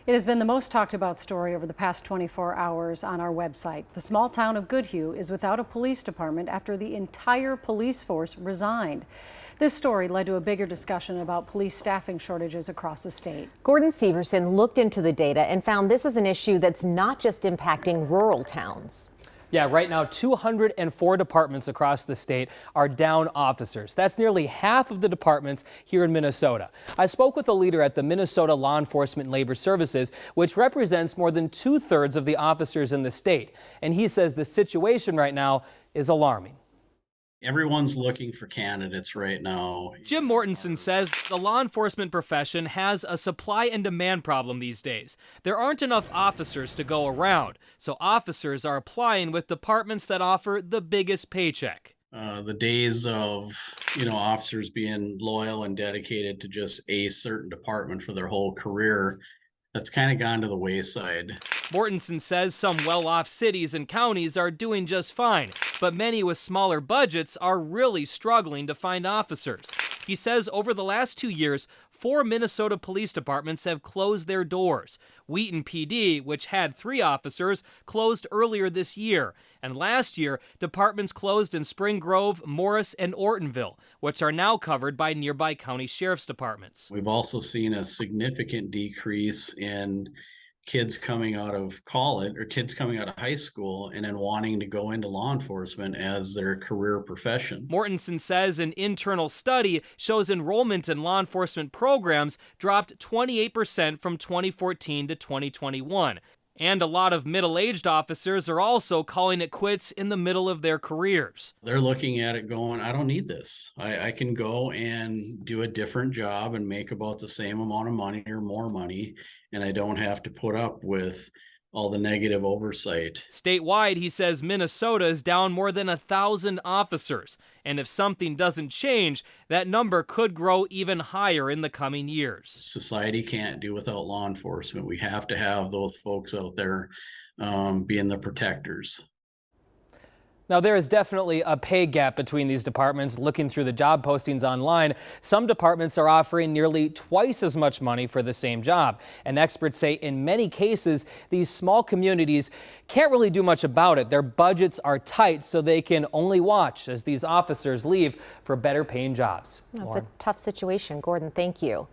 It has been the most talked about story over the past 24 hours on our website. The small town of Goodhue is without a police department after the entire police force resigned. This story led to a bigger discussion about police staffing shortages across the state. Gordon Severson looked into the data and found this is an issue that's not just impacting rural towns. Yeah, right now 204 departments across the state are down officers. That's nearly half of the departments here in Minnesota. I spoke with a leader at the Minnesota Law Enforcement and Labor Services, which represents more than 2/3 of the officers in the state. And he says the situation right now is alarming. Everyone's looking for candidates right now. Jim Mortensen says the law enforcement profession has a supply and demand problem these days. There aren't enough officers to go around, so officers are applying with departments that offer the biggest paycheck. The days of, officers being loyal and dedicated to just a certain department for their whole career, that's kind of gone to the wayside. Mortensen says some well-off cities and counties are doing just fine, but many with smaller budgets are really struggling to find officers. He says over the last 2 years, 4 Minnesota police departments have closed their doors. Wheaton PD, which had 3 officers, closed earlier this year. And last year, departments closed in Spring Grove, Morris, and Ortonville, which are now covered by nearby county sheriff's departments. We've also seen a significant decrease in kids coming out of college or kids coming out of high school and then wanting to go into law enforcement as their career profession. Mortensen says an internal study shows enrollment in law enforcement programs dropped 28% from 2014 to 2021. And a lot of middle-aged officers are also calling it quits in the middle of their careers. They're looking at it going, I don't need this. I can go and do a different job and make about the same amount of money or more money, and I don't have to put up with all the negative oversight. Statewide, he says Minnesota is down more than 1,000 officers. And if something doesn't change, that number could grow even higher in the coming years. Society can't do without law enforcement. We have to have those folks out there being the protectors. Now, there is definitely a pay gap between these departments. Looking through the job postings online, some departments are offering nearly twice as much money for the same job. And experts say in many cases, these small communities can't really do much about it. Their budgets are tight, so they can only watch as these officers leave for better paying jobs. That's a tough situation. Gordon, thank you.